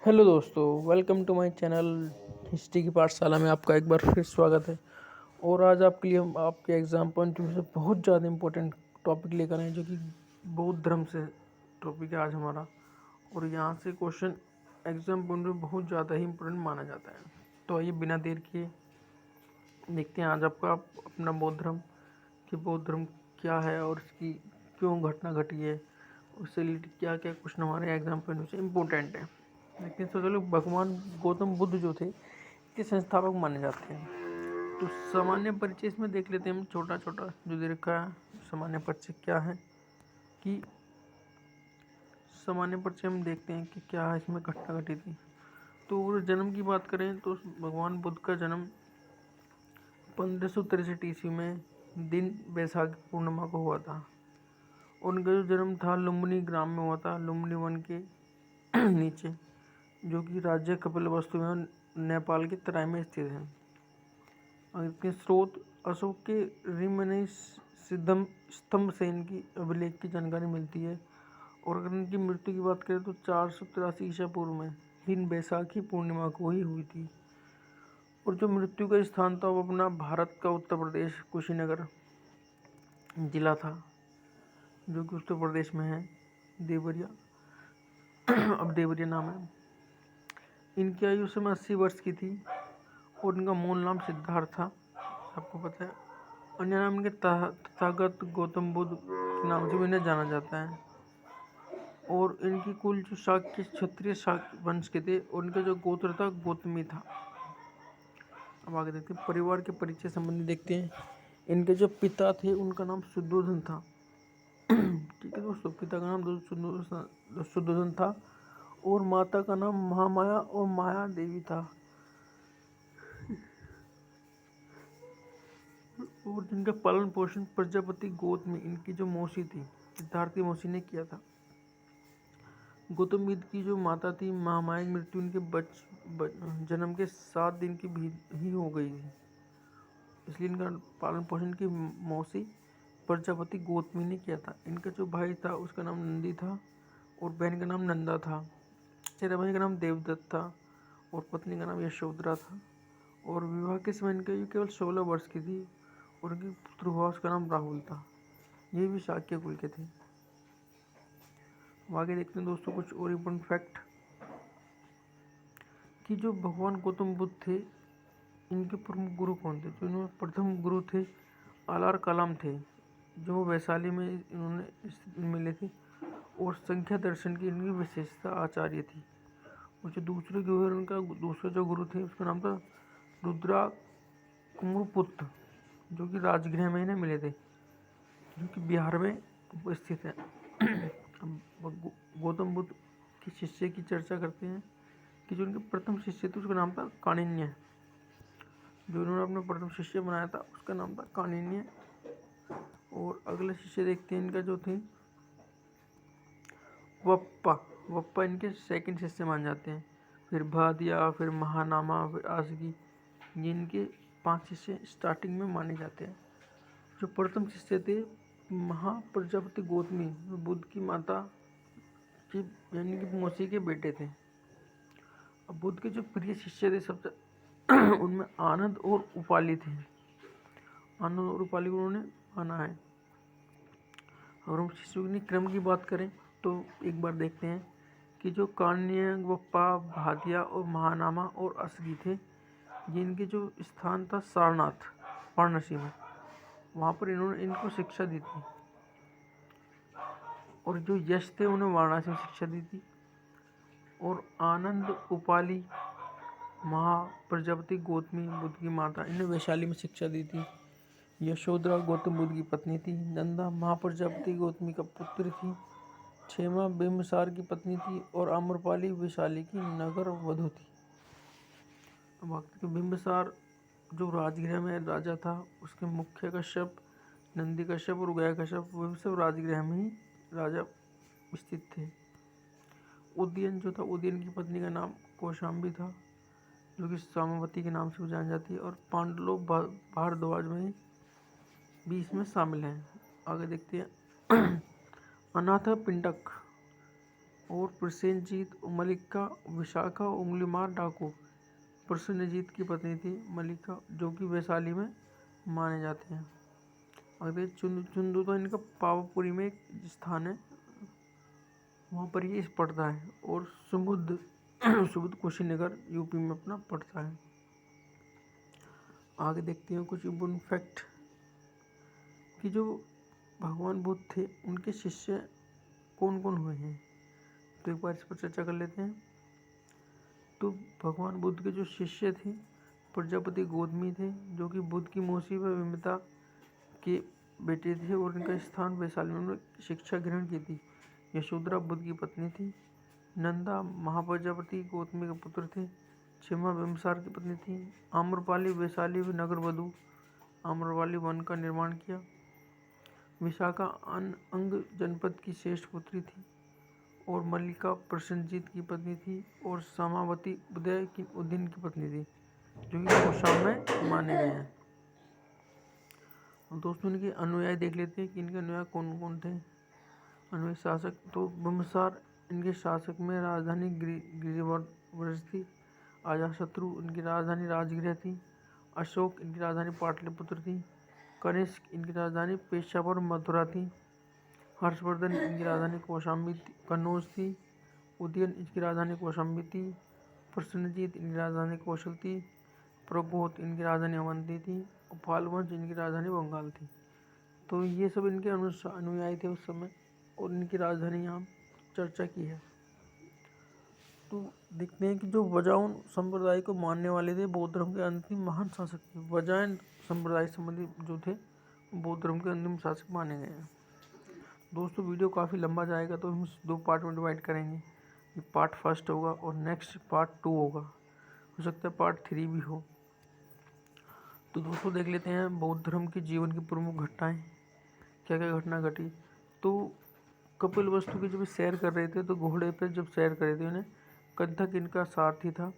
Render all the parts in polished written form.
Hello दोस्तों, welcome to my channel history की पाठशाला में आपका एक बार फिर स्वागत है। और आज आपके लिए हम आपके एग्ज़ाम पॉइंट ऑफ व्यू से बहुत ज़्यादा इम्पोर्टेंट टॉपिक लेकर आए हैं, जो कि बौद्ध धर्म से टॉपिक है आज हमारा। और यहाँ से question exam point of view बहुत ज़्यादा ही इम्पोर्टेंट माना जाता है। तो आइए बिना देर किए देखते हैं आज आपका अपना बौद्ध धर्म कि बौद्ध धर्म क्या है और इसकी क्यों घटना घटी है, उससे रिलेटेड क्या क्या क्वेश्चन हमारे एग्जाम पॉइंट ऑफ व्यू से इम्पोर्टेंट है। लेकिन सोच लो, भगवान गौतम बुद्ध जो थे इसके संस्थापक माने जाते हैं। तो सामान्य परिचय इसमें देख लेते हैं हम, छोटा छोटा जो दे रखा है। सामान्य परिचय क्या है कि सामान्य परिचय हम देखते हैं कि क्या है इसमें घटना घटी थी। तो जन्म की बात करें तो भगवान बुद्ध का जन्म 1563 ईस्वी में दिन बैसाख पूर्णिमा को हुआ था। उनका जो जन्म था लुम्बिनी ग्राम में हुआ था, लुम्बिनी वन के नीचे, जो कि राज्य कपिलवस्तु में नेपाल के तराई में स्थित है। इसके स्रोत अशोक के ऋषिमुनि सिद्धम स्तंभ से इनकी अभिलेख की जानकारी मिलती है। और अगर इनकी मृत्यु की बात करें तो 483 ईसा पूर्व में दिन बैसाखी पूर्णिमा को ही हुई थी। और जो मृत्यु का स्थान था वो अपना भारत का उत्तर प्रदेश कुशीनगर जिला था, जो कि उत्तर प्रदेश में है, देवरिया। अब देवरिया नाम है। इनकी आयु समय 80 वर्ष की थी और इनका मूल नाम सिद्धार्थ था, आपको पता है। अन्य नाम इनके तथागत गौतम बुद्ध के नाम से भी इन्हें जाना जाता है। और इनकी कुल जो शाक्य क्षत्रिय शाक्य वंश के थे, उनका जो गोत्र था गौतमी था। अब आगे देखते हैं, परिवार के परिचय संबंधी देखते हैं। इनके जो पिता थे उनका नाम शुद्धोधन था। ठीक है दोस्तों, पिता का नाम शुद्धोधन था और माता का नाम महामाया और माया देवी था। और जिनका पालन पोषण प्रजापति गौतमी, इनकी जो मौसी थी, सिद्धार्थ की मौसी ने किया था। गौतम बुद्ध की जो माता थी महामाया की मृत्यु इनके जन्म के 7 दिन की भी ही हो गई थी, इसलिए इनका पालन पोषण की मौसी प्रजापति गौतमी ने किया था। इनका जो भाई था उसका नाम नंदी था और बहन का नाम नंदा था। चेरा भाई का नाम देवदत्त था और पत्नी का नाम यशोधरा था। और विवाह के समय इनकी आयु केवल 16 वर्ष की थी और उनके पुत्र हुआ, उसका नाम राहुल था। ये भी शाक्य कुल के थे। आगे देखते हैं दोस्तों कुछ और इम्पोर्टेंट फैक्ट कि जो भगवान गौतम बुद्ध थे इनके प्रमुख गुरु कौन थे। जो इन्होंने प्रथम गुरु थे आलार कलाम थे, जो वैशाली में इन्होंने मिले थे। और संख्या दर्शन की इनकी विशेषता आचार्य थी। और जो दूसरे गुरु, उनका दूसरा जो गुरु थे उसका नाम था रुद्रा कुमरपुत्र, जो कि राजगृह में इन्हें मिले थे, जो कि बिहार में स्थित है। गौतम बुद्ध के शिष्य की चर्चा करते हैं कि जो उनके प्रथम शिष्य थे उसका नाम था कानिन्य। जो इन्होंने अपना प्रथम शिष्य बनाया था उसका नाम था कानिन्य। और अगला शिष्य देखते हैं इनका जो थे वप्पा। वप्पा इनके सेकंड शिष्य माने जाते हैं। फिर भादिया, फिर महानामा, फिर आसगी, ये इनके 5 शिष्य स्टार्टिंग में माने जाते हैं। जो प्रथम शिष्य थे महाप्रजापति गौतमी, बुद्ध की माता की यानी कि मौसी के बेटे थे। अब बुद्ध के जो प्रिय शिष्य थे सबसे उनमें आनंद और उपाली थे। आनंद और उपाली को उन्होंने माना है। और हम शिष्यों के क्रम की बात करें तो एक बार देखते हैं कि जो कान्य, वप्पा, भादिया और महानामा और असगी थे, जिनके जो स्थान था सारनाथ वाराणसी में, वहाँ पर इन्होंने इनको शिक्षा दी थी। और जो यश थे उन्हें वाराणसी में शिक्षा दी थी। और आनंद, उपाली, महाप्रजापति गौतमी बुद्ध की माता, इन्हें वैशाली में शिक्षा दी थी। यशोधरा गौतम बुद्ध की पत्नी थी। नंदा महाप्रजापति गौतमी का पुत्र थी। क्षेमा बिंबिसार की पत्नी थी। और आम्रपाली वैशाली की नगर वधु थी। बिंबिसार जो राजगृह में राजा था, उसके मुख्य कश्यप, नंदी कश्यप और गया कश्यप, वो भी सब राजगृह में ही राजा स्थित थे। उदयन जो था, उदयन की पत्नी का नाम कौशाम्बी था, जो कि सामवती के नाम से जानी जाती है। और पांडुलोक भारद्वाज में भी इसमें शामिल हैं। आगे देखते हैं अनाथ पिंडक और प्रसेनजीत, मल्लिका, विशाखा, उंगलीमार डाकू। प्रसेनजीत की पत्नी थी मल्लिका, जो कि वैशाली में माने जाते हैं। अगर चुंदू तो इनका पावापुरी में एक स्थान है, वहाँ पर ये पड़ता है। और सुबुद्ध सुबुद्ध कुशीनगर यूपी में अपना पड़ता है। आगे देखते हैं कुछ इम्पोर्टेंट फैक्ट कि जो भगवान बुद्ध थे उनके शिष्य कौन कौन हुए हैं। तो एक बार इस पर चर्चा कर लेते हैं। तो भगवान बुद्ध के जो शिष्य थे प्रजापति गौतमी थे, जो कि बुद्ध की मौसी व विमता के बेटे थे, और इनका स्थान वैशाली में शिक्षा ग्रहण की थी। यशोधरा बुद्ध की पत्नी थी। नंदा महाप्रजापति गौतमी के पुत्र थे। क्षमा बिम्बसार की पत्नी थी। आम्रपाली वैशाली नगर वधु आम्रपाली वन का निर्माण किया। विशाखा अंग जनपद की श्रेष्ठ पुत्री थी। और मल्लिका प्रसेनजीत की पत्नी थी। और समावती उदय की उद्दीन की पत्नी थी, जो कि कौशाम्ब में माने गए हैं। दोस्तों इनके अनुयायी देख लेते हैं कि इनके अनुयायी कौन कौन थे। अनुयायी शासक तो बिम्बसार इनके शासक में राजधानी गिरिवर्ष थी। अजातशत्रु इनकी राजधानी राजगृह थी। अशोक इनकी राजधानी पाटलिपुत्र थी। कनिष्क इनकी राजधानी पेशावर मथुरा थी। हर्षवर्धन इनकी राजधानी कौशाम्बी कन्नौज थी। उदयन इनकी राजधानी कौशाम्बी थी। प्रसेनजीत इनकी राजधानी कौशल थी। प्रगोत इनकी राजधानी अवंती थी। और फाल्गुन इनकी राजधानी बंगाल थी। तो ये सब इनके अनुयायी थे उस समय, और इनकी राजधानी यहाँ चर्चा की है। तो देखते हैं कि जो वजाउन संप्रदाय को मानने वाले थे बौद्ध धर्म के अंतिम महान शासक थे। वजायन संप्रदाय संबंधी जो थे बौद्ध धर्म के अंतिम शासक माने गए हैं। दोस्तों वीडियो काफ़ी लंबा जाएगा, तो हम 2 पार्ट में डिवाइड करेंगे। ये पार्ट फर्स्ट होगा और नेक्स्ट पार्ट 2 होगा, हो सकता है पार्ट 3 भी हो। तो दोस्तों देख लेते हैं बौद्ध धर्म के जीवन की प्रमुख घटनाएं, क्या क्या घटना घटी। तो कपिलवस्तु की जब सैर कर रहे थे, तो घोड़े पर जब सैर कर रहे थे उन्हें कंथक इनका सारथी था।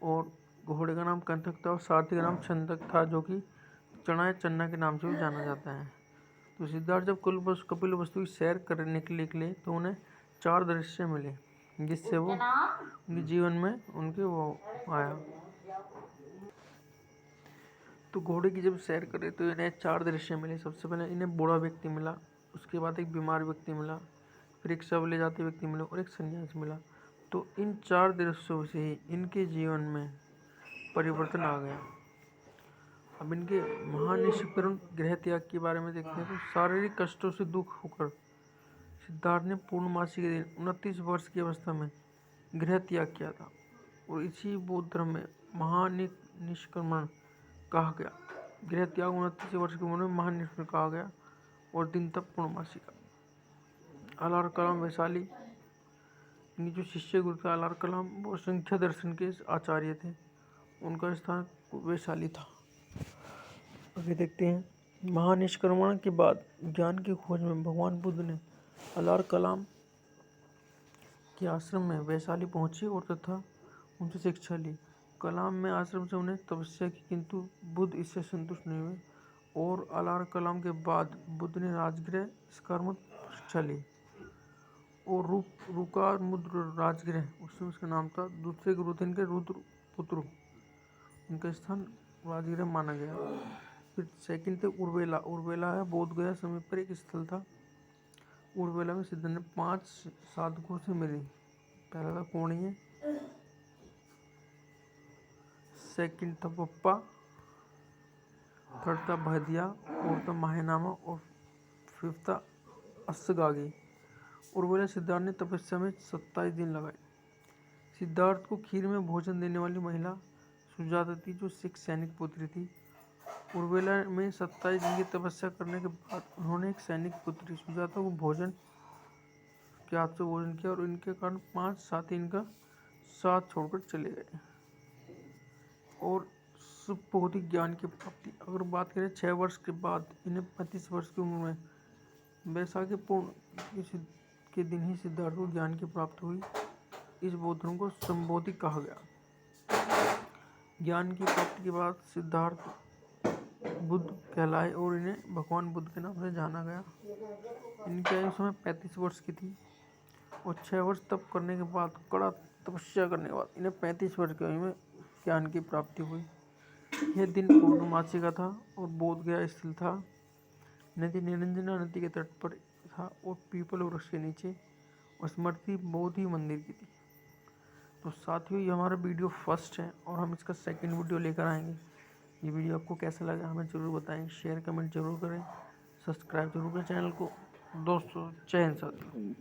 और घोड़े का नाम कंथक था और सारथी का नाम छंदक था, जो कि चना या चन्ना के नाम से भी जाना जाता है। तो सिद्धार्थ जब कपिलवस्तु की सैर करने के निकले, तो उन्हें 4 दृश्य मिले, जिससे वो उनके जीवन में उनके वो आया। तो घोड़े की जब सैर करे तो इन्हें 4 दृश्य मिले। सबसे पहले इन्हें बूढ़ा व्यक्ति मिला, उसके बाद एक बीमार व्यक्ति मिला, फिर एक शव ले जाते व्यक्ति मिला और एक सन्यासी मिला। तो इन 4 दृश्यों से ही इनके जीवन में परिवर्तन आ गया। अब इनके महानिष्करण गृह त्याग के बारे में देखते हैं। तो शारीरिक कष्टों से दुख होकर सिद्धार्थ ने पूर्णमासी के दिन 29 वर्ष की अवस्था में गृह त्याग किया था, और इसी बौद्ध धर्म में महानिष्क्रमण कहा गया। गृह त्याग 29 वर्ष की उम्र में महानिष्क्रमण कहा गया, और दिन तक पूर्णमासी का। अलार कलाम वैशाली, इनके जो शिष्य गुरु थे अलार कलाम, वो संख्या दर्शन के आचार्य थे, उनका स्थान वैशाली था। आगे देखते हैं। महानिष्क्रमण के बाद ज्ञान की खोज में भगवान बुद्ध ने अलार कलाम के आश्रम में वैशाली पहुंचे और तथा उनसे शिक्षा ली। कलाम में आश्रम से उन्हें तपस्या की, किंतु बुद्ध इससे संतुष्ट नहीं हुए, और अलार कलाम के बाद बुद्ध ने राजगृह स्कारमुद्र शिक्षा ली। और रुकारमुद्र राजगृह उस समय उसका नाम था। दूसरे गुरु थे इनके रुद्रपुत्रु, उनका स्थान राजगृह माना गया। फिर सेकंड थे उर्वेला। उर्वेला है बोध गया समीप पर एक स्थल था। उर्वेला में सिद्ध ने 5 साधकों से मिली। पहला था कोणीय, सेकंड था पप्पा, थर्ड था भदिया, फोर्थ था महानामा, और फिफ्थ था अस्सगागी। उर्वेला सिद्धार्थ ने तपस्या में 27 दिन लगाए। सिद्धार्थ को खीर में भोजन देने वाली महिला सुजाता थी, जो सिख सैनिक पुत्री थी। उर्वेला में 27 दिन की तपस्या करने के बाद उन्होंने एक सैनिक पुत्री सुजाता को भोजन के हाथ से भोजन किया, और इनके कारण 5 साथी इनका साथ छोड़कर चले गए। और सुबोधि ज्ञान की प्राप्ति, अगर बात करें 6 वर्ष के बाद इन्हें 35 वर्ष की उम्र में वैशाखी पूर्ण के दिन ही सिद्धार्थ को ज्ञान की प्राप्ति हुई। इस बौद्ध धर्म को संबोधि कहा गया। ज्ञान की प्राप्ति के बाद सिद्धार्थ बुद्ध कहलाए, और इन्हें भगवान बुद्ध के नाम से जाना गया। इनकी आयु समय 35 वर्ष की थी। और 6 वर्ष तप करने के बाद, कड़ा तपस्या करने के बाद इन्हें 35 वर्ष की आयु में ज्ञान की प्राप्ति हुई। यह दिन पूर्णमासी का था और बोध गया स्थित था। नदी निरंजना नदी के तट पर था और पीपल वृक्ष के नीचे, और स्मृति बोधि मंदिर की थी। तो साथियों, ये हमारा वीडियो फर्स्ट है और हम इसका सेकंड वीडियो लेकर आएंगे। ये वीडियो आपको कैसा लगा हमें ज़रूर बताएं, शेयर कमेंट जरूर करें, सब्सक्राइब जरूर करें चैनल को। दोस्तों, जय हिंद साथियों।